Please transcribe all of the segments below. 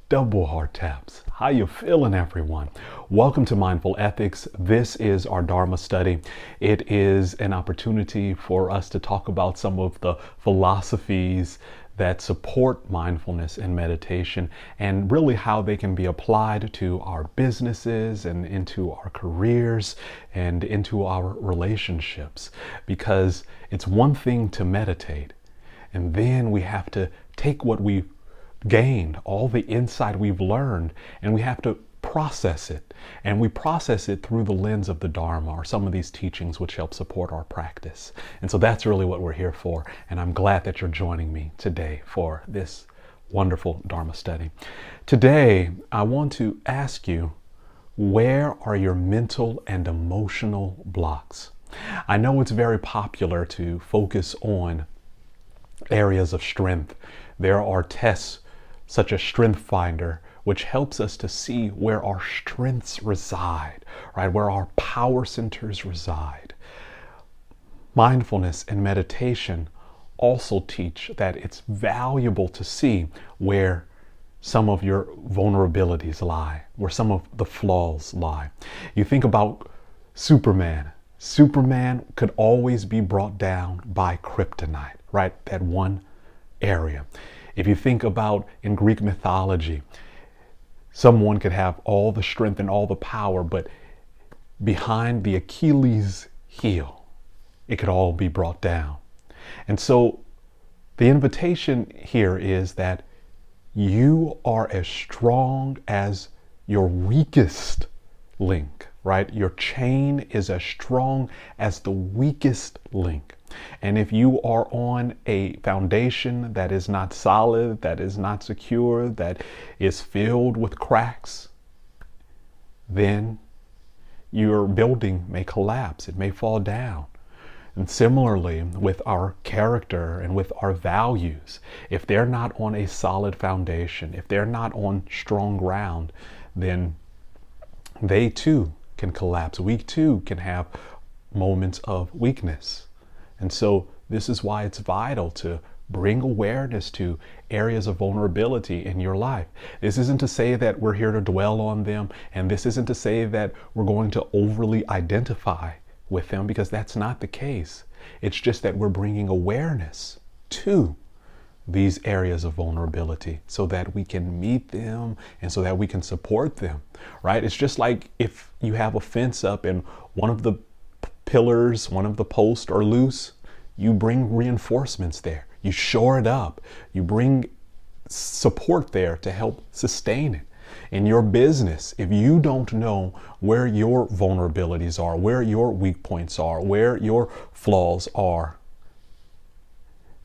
double heart taps. How you feeling, everyone? Welcome to Mindful Ethics. This is our Dharma study. It is an opportunity for us to talk about some of the philosophies that support mindfulness and meditation, and really how they can be applied to our businesses and into our careers and into our relationships. Because it's one thing to meditate, and then we have to take what we've gained, all the insight we've learned, and we have to process it. And we process it through the lens of the Dharma, or some of these teachings which help support our practice. And so that's really what we're here for. And I'm glad that you're joining me today for this wonderful Dharma study. Today, I want to ask you, where are your mental and emotional blocks? I know it's very popular to focus on areas of strength. There are tests such as Strength Finder, which helps us to see where our strengths reside, right? Where our power centers reside. Mindfulness and meditation also teach that it's valuable to see where some of your vulnerabilities lie, where some of the flaws lie. You think about Superman. Superman could always be brought down by kryptonite, right? That one area. If you think about in Greek mythology, someone could have all the strength and all the power, but behind the Achilles heel, it could all be brought down. And so the invitation here is that you are as strong as your weakest link, right? Your chain is as strong as the weakest link. And if you are on a foundation that is not solid, that is not secure, that is filled with cracks, then your building may collapse. It may fall down. And similarly with our character and with our values, if they're not on a solid foundation, if they're not on strong ground, then they too can collapse. We too can have moments of weakness. And so this is why it's vital to bring awareness to areas of vulnerability in your life. This isn't to say that we're here to dwell on them, and this isn't to say that we're going to overly identify with them, because that's not the case. It's just that we're bringing awareness to these areas of vulnerability so that we can meet them and so that we can support them, right? It's just like if you have a fence up and one of the pillars, one of the posts are loose, you bring reinforcements there. You shore it up. You bring support there to help sustain it. In your business, if you don't know where your vulnerabilities are, where your weak points are, where your flaws are,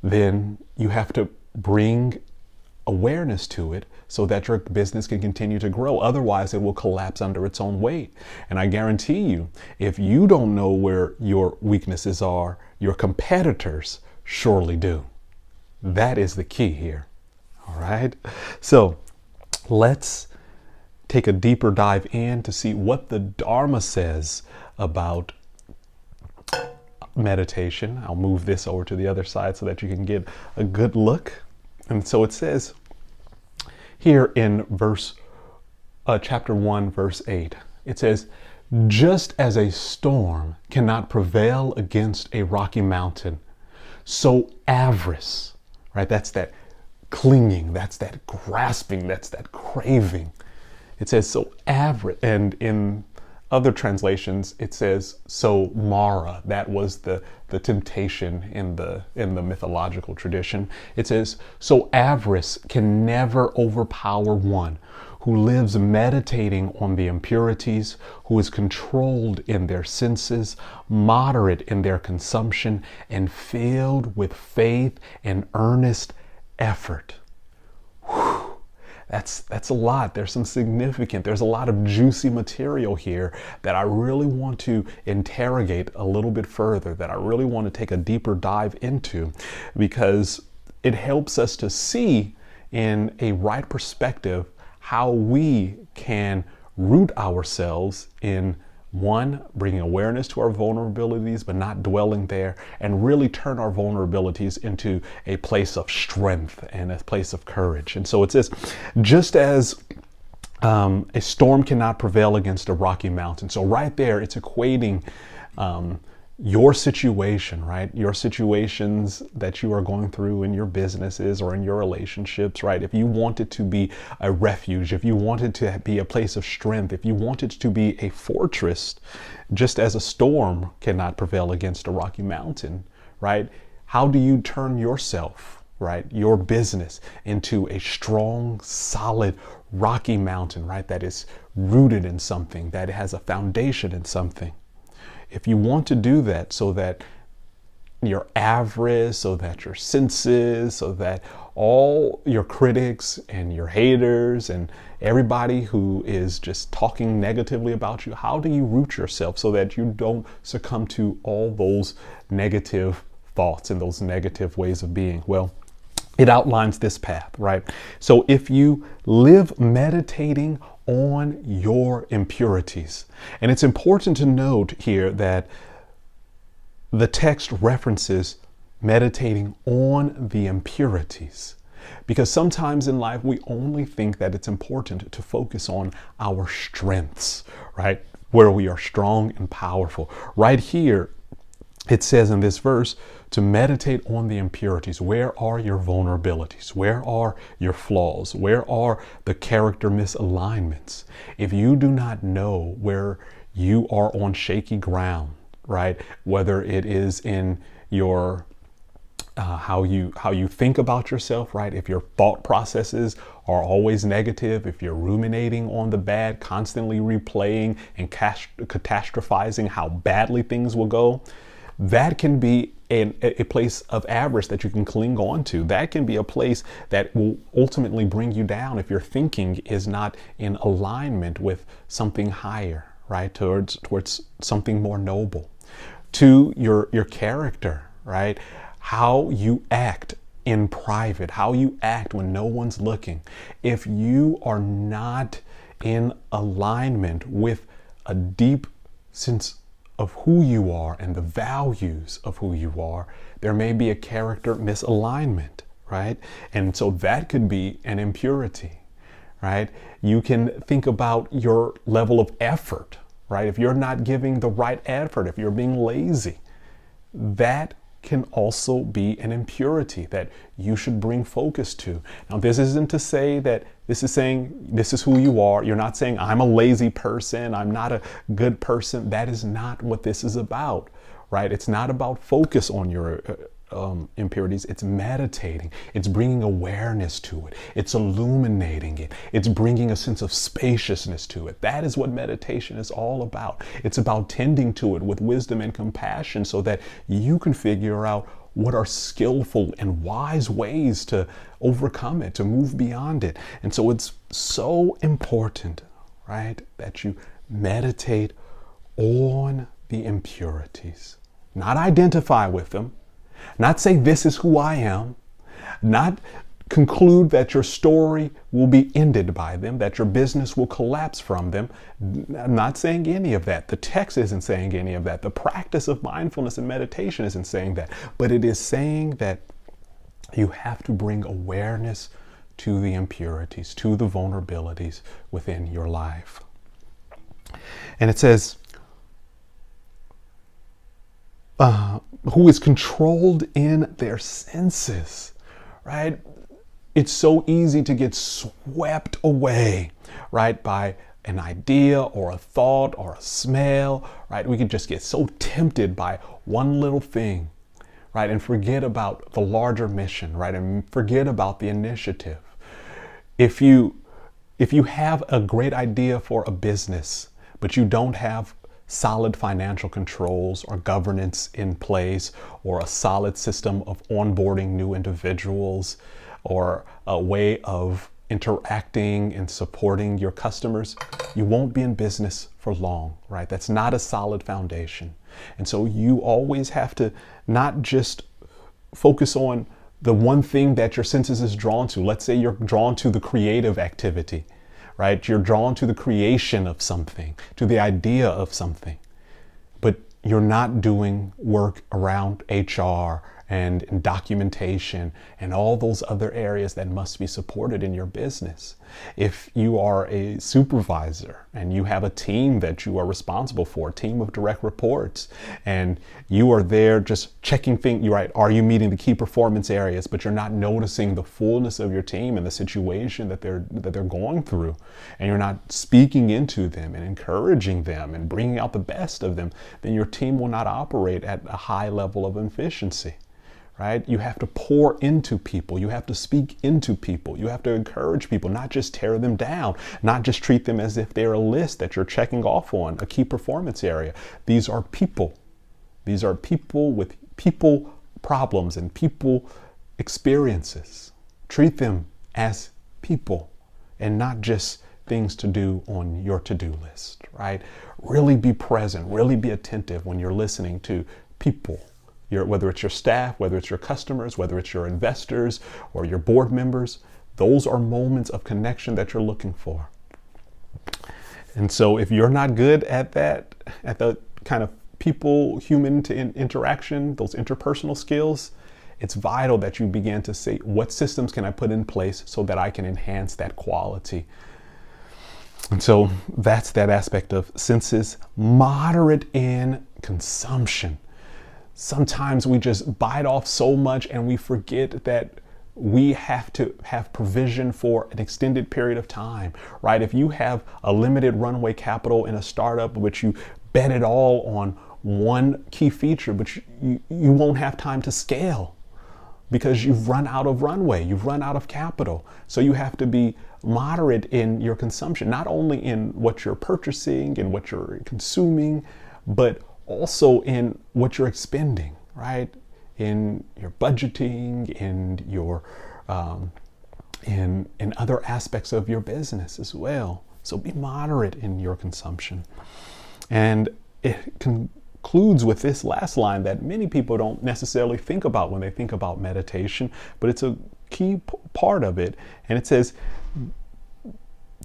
then you have to bring awareness to it so that your business can continue to grow. Otherwise, it will collapse under its own weight. And I guarantee you, if you don't know where your weaknesses are, your competitors surely do. That is the key here. All right. So let's take a deeper dive in to see what the Dharma says about meditation. I'll move this over to the other side so that you can get a good look. And so it says here in chapter 1, verse 8, it says, just as a storm cannot prevail against a rocky mountain, so avarice, right? That's that clinging, that's that grasping, that's that craving. It says, so avarice, and in other translations, it says, so Mara, that was the temptation in the mythological tradition. It says, so avarice can never overpower one who lives meditating on the impurities, who is controlled in their senses, moderate in their consumption, and filled with faith and earnest effort. Whew. That's a lot. There's a lot of juicy material here that I really want to interrogate a little bit further, that I really want to take a deeper dive into, because it helps us to see in a right perspective how we can root ourselves in One, bringing awareness to our vulnerabilities, but not dwelling there, and really turn our vulnerabilities into a place of strength and a place of courage. And so it says, just as a storm cannot prevail against a rocky mountain. So right there, it's equating your situation, right? Your situations that you are going through in your businesses or in your relationships, right? If you want it to be a refuge, if you want it to be a place of strength, if you want it to be a fortress, just as a storm cannot prevail against a rocky mountain, right? How do you turn yourself, right? Your business into a strong, solid, rocky mountain, right? That is rooted in something, that has a foundation in something. If you want to do that so that your avarice, so that your senses, so that all your critics and your haters and everybody who is just talking negatively about you, how do you root yourself so that you don't succumb to all those negative thoughts and those negative ways of being? Well, it outlines this path, right? So if you live meditating on your impurities, and it's important to note here that the text references meditating on the impurities, because sometimes in life we only think that it's important to focus on our strengths, right? Where we are strong and powerful. Right here, it says in this verse to meditate on the impurities. Where are your vulnerabilities? Where are your flaws? Where are the character misalignments? If you do not know where you are on shaky ground, right? Whether it is in your how you think about yourself, right? If your thought processes are always negative, if you're ruminating on the bad, constantly replaying and catastrophizing how badly things will go, that can be a place of avarice that you can cling on to. That can be a place that will ultimately bring you down if your thinking is not in alignment with something higher, right? Towards something more noble. To your character, right? How you act in private, how you act when no one's looking. If you are not in alignment with a deep sense of who you are and the values of who you are, there may be a character misalignment, right? And so that could be an impurity, right? You can think about your level of effort, right? If you're not giving the right effort, if you're being lazy, that can also be an impurity that you should bring focus to. Now, this isn't to say that this is saying this is who you are. You're not saying I'm a lazy person, I'm not a good person. That is not what this is about, right? It's not about focus on your impurities. It's meditating. It's bringing awareness to it. It's illuminating it. It's bringing a sense of spaciousness to it. That is what meditation is all about. It's about tending to it with wisdom and compassion so that you can figure out what are skillful and wise ways to overcome it, to move beyond it. And so it's so important, right, that you meditate on the impurities, not identify with them, not say this is who I am, not conclude that your story will be ended by them, that your business will collapse from them. I'm not saying any of that. The text isn't saying any of that. The practice of mindfulness and meditation isn't saying that. But it is saying that you have to bring awareness to the impurities, to the vulnerabilities within your life. And it says, who is controlled in their senses, right? It's so easy to get swept away, right, by an idea or a thought or a smell, right? We can just get so tempted by one little thing, right, and forget about the larger mission, right, and forget about the initiative. If you have a great idea for a business, but you don't have solid financial controls or governance in place, or a solid system of onboarding new individuals, or a way of interacting and supporting your customers, you won't be in business for long, right? That's not a solid foundation. And so you always have to not just focus on the one thing that your senses is drawn to. Let's say you're drawn to the creative activity, right? You're drawn to the creation of something, to the idea of something, but you're not doing work around HR and documentation and all those other areas that must be supported in your business. If you are a supervisor and you have a team that you are responsible for, a team of direct reports, and you are there just checking things, you're right, are you meeting the key performance areas, but you're not noticing the fullness of your team and the situation that they're going through, and you're not speaking into them and encouraging them and bringing out the best of them, then your team will not operate at a high level of efficiency. Right? You have to pour into people. You have to speak into people. You have to encourage people, not just tear them down, not just treat them as if they're a list that you're checking off on, a key performance area. These are people. These are people with people problems and people experiences. Treat them as people and not just things to do on your to-do list, right? Really be present, really be attentive when you're listening to people. Whether it's your staff, whether it's your customers, whether it's your investors or your board members, those are moments of connection that you're looking for. And so if you're not good at that, at the kind of people, human to interaction, those interpersonal skills, it's vital that you begin to say, what systems can I put in place so that I can enhance that quality? And so that's that aspect of senses, moderate in consumption. Sometimes we just bite off so much and we forget that we have to have provision for an extended period of time, right? If you have a limited runway capital in a startup, which you bet it all on one key feature, but you won't have time to scale because you've run out of runway, you've run out of capital. So you have to be moderate in your consumption, not only in what you're purchasing and what you're consuming, but also in what you're expending, right? In your budgeting, in your in other aspects of your business as well. So be moderate in your consumption. And it concludes with this last line that many people don't necessarily think about when they think about meditation, but it's a key part of it. And it says,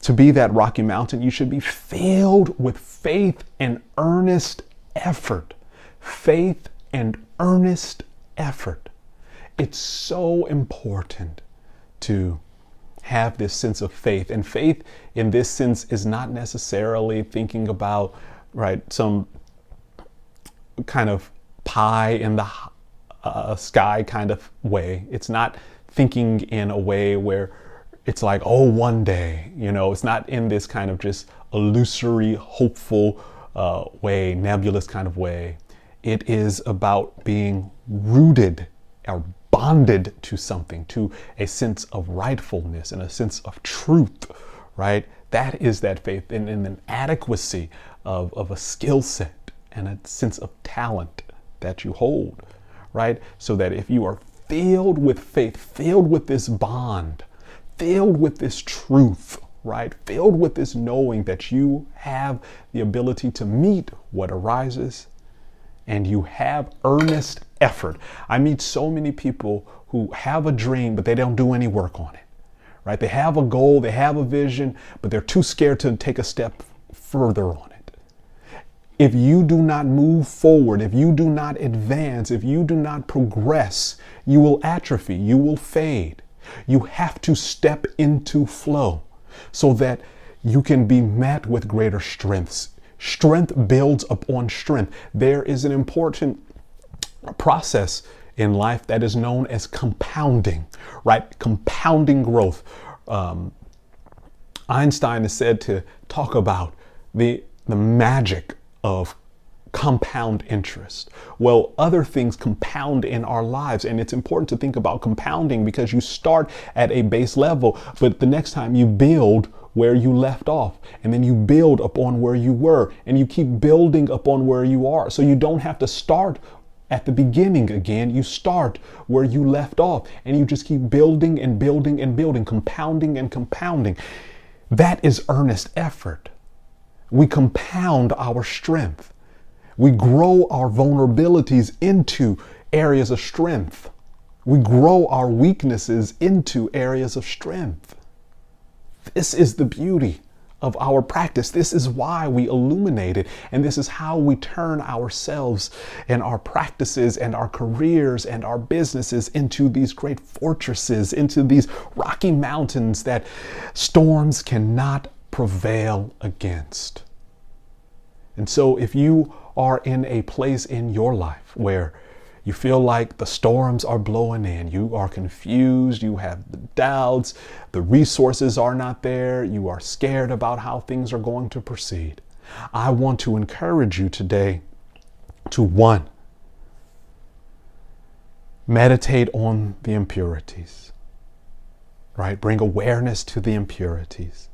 to be that rocky mountain, you should be filled with faith and earnest effort. Faith and earnest effort. It's so important to have this sense of faith. And faith in this sense is not necessarily thinking about, right, some kind of pie in the sky kind of way. It's not thinking in a way where it's like, oh, one day, it's not in this kind of just illusory, hopeful way, nebulous kind of way. It is about being rooted or bonded to something, to a sense of rightfulness and a sense of truth, right? That is that faith and an adequacy of a skill set and a sense of talent that you hold, right? So that if you are filled with faith, filled with this bond, filled with this truth, right? Filled with this knowing that you have the ability to meet what arises and you have earnest effort. I meet so many people who have a dream, but they don't do any work on it, right? They have a goal, they have a vision, but they're too scared to take a step further on it. If you do not move forward, if you do not advance, if you do not progress, you will atrophy, you will fade. You have to step into flow so that you can be met with greater strengths. Strength builds upon strength. There is an important process in life that is known as compounding, right? Compounding growth. Einstein is said to talk about the magic of compound interest. Well, other things compound in our lives, and it's important to think about compounding because you start at a base level, but the next time you build where you left off, and then you build upon where you were, and you keep building upon where you are. So you don't have to start at the beginning again. You start where you left off, and you just keep building and building and building, compounding and compounding. That is earnest effort. We compound our strength. We grow our vulnerabilities into areas of strength. We grow our weaknesses into areas of strength. This is the beauty of our practice. This is why we illuminate it. And this is how we turn ourselves and our practices and our careers and our businesses into these great fortresses, into these rocky mountains that storms cannot prevail against. And so if you are in a place in your life where you feel like the storms are blowing in, you are confused, you have the doubts, the resources are not there, you are scared about how things are going to proceed, I want to encourage you today to, one, meditate on the impurities, right? Bring awareness to the impurities.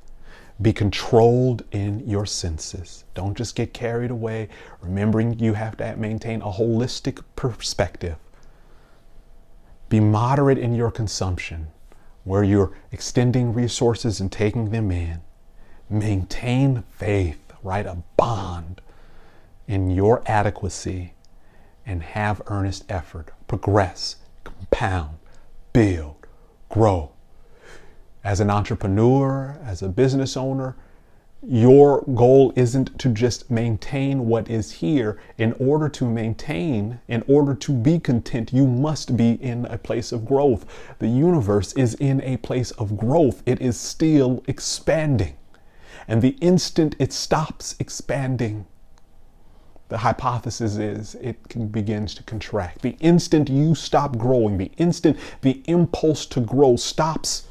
Be controlled in your senses. Don't just get carried away, remembering you have to maintain a holistic perspective. Be moderate in your consumption, where you're extending resources and taking them in. Maintain faith, right? A bond in your adequacy, and have earnest effort. Progress, compound, build, grow. As an entrepreneur, as a business owner, your goal isn't to just maintain what is here. In order to maintain, in order to be content, you must be in a place of growth. The universe is in a place of growth. It is still expanding. And the instant it stops expanding, the hypothesis is begins to contract. The instant you stop growing, the instant the impulse to grow stops,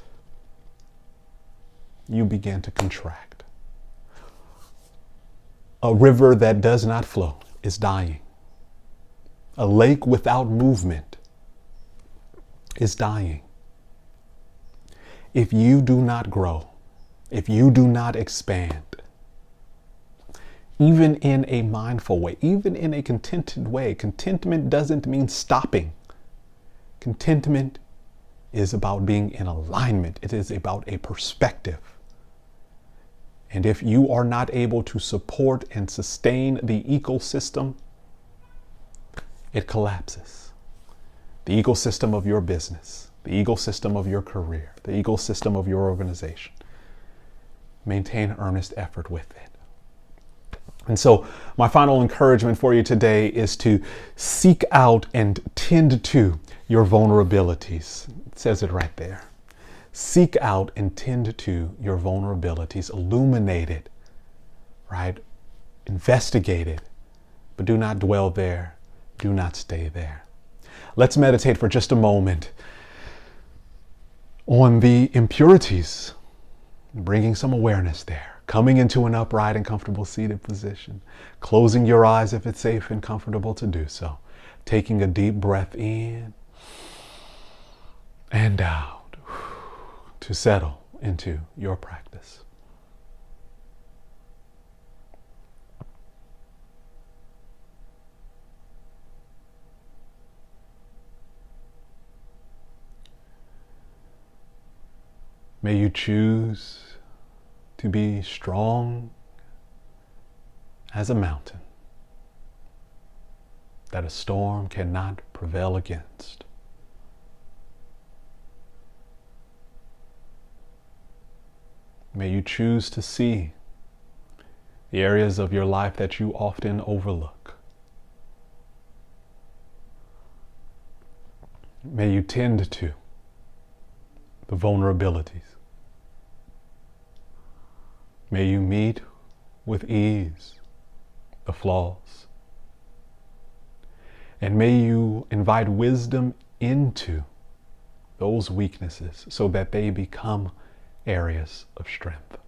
you begin to contract. A river that does not flow is dying. A lake without movement is dying. If you do not grow, if you do not expand, even in a mindful way, even in a contented way, contentment doesn't mean stopping. Contentment is about being in alignment. It is about a perspective. And if you are not able to support and sustain the ecosystem, it collapses. The ecosystem of your business, the ecosystem of your career, the ecosystem of your organization. Maintain earnest effort with it. And so my final encouragement for you today is to seek out and tend to your vulnerabilities. It says it right there. Seek out and tend to your vulnerabilities. Illuminate it, right? Investigate it, but do not dwell there. Do not stay there. Let's meditate for just a moment on the impurities, bringing some awareness there, coming into an upright and comfortable seated position, closing your eyes if it's safe and comfortable to do so, taking a deep breath in and out, to settle into your practice. May you choose to be strong as a mountain that a storm cannot prevail against. May you choose to see the areas of your life that you often overlook. May you tend to the vulnerabilities. May you meet with ease the flaws. And may you invite wisdom into those weaknesses so that they become areas of strength.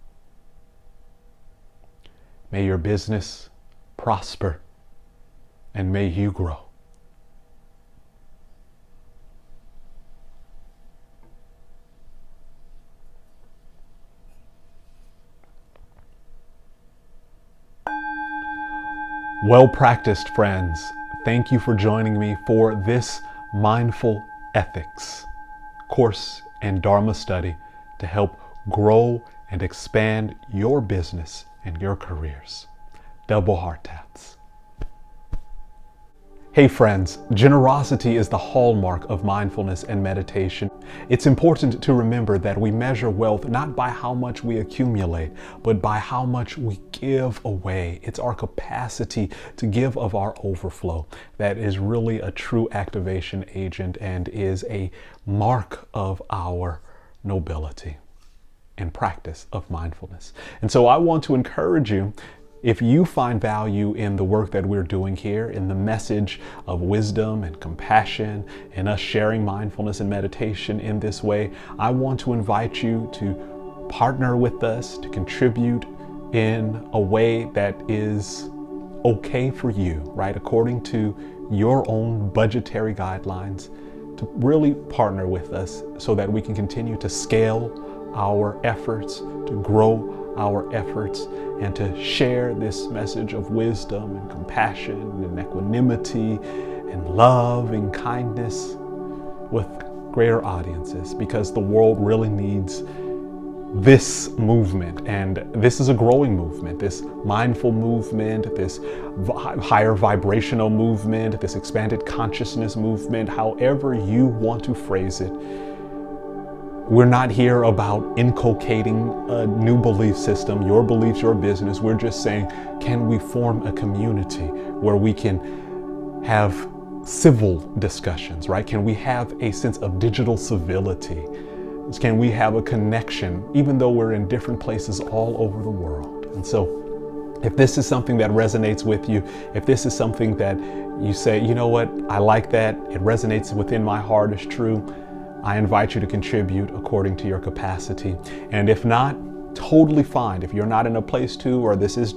May your business prosper and may you grow. Well practiced, friends. Thank you for joining me for this Mindful Ethics course and Dharma study to help grow and expand your business and your careers. Double heart taps. Hey friends, generosity is the hallmark of mindfulness and meditation. It's important to remember that we measure wealth not by how much we accumulate, but by how much we give away. It's our capacity to give of our overflow that is really a true activation agent and is a mark of our nobility and practice of mindfulness. And so I want to encourage you, if you find value in the work that we're doing here, in the message of wisdom and compassion, and us sharing mindfulness and meditation in this way, I want to invite you to partner with us, to contribute in a way that is okay for you, right? According to your own budgetary guidelines, to really partner with us so that we can continue to scale our efforts, to grow our efforts, and to share this message of wisdom and compassion and equanimity and love and kindness with greater audiences, because the world really needs this movement. And this is a growing movement, this mindful movement, this higher vibrational movement, this expanded consciousness movement, however you want to phrase it. We're not here about inculcating a new belief system, your beliefs, your business. We're just saying, can we form a community where we can have civil discussions, right? Can we have a sense of digital civility? Can we have a connection, even though we're in different places all over the world? And so if this is something that resonates with you, if this is something that you say, you know what, I like that, it resonates within my heart, is true, I invite you to contribute according to your capacity. And if not, totally fine. If you're not in a place to, or this is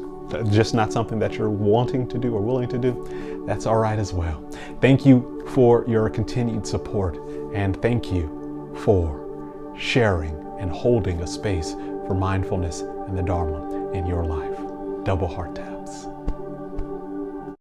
just not something that you're wanting to do or willing to do, that's all right as well. Thank you for your continued support, and thank you for sharing and holding a space for mindfulness and the Dharma in your life. Double heart taps.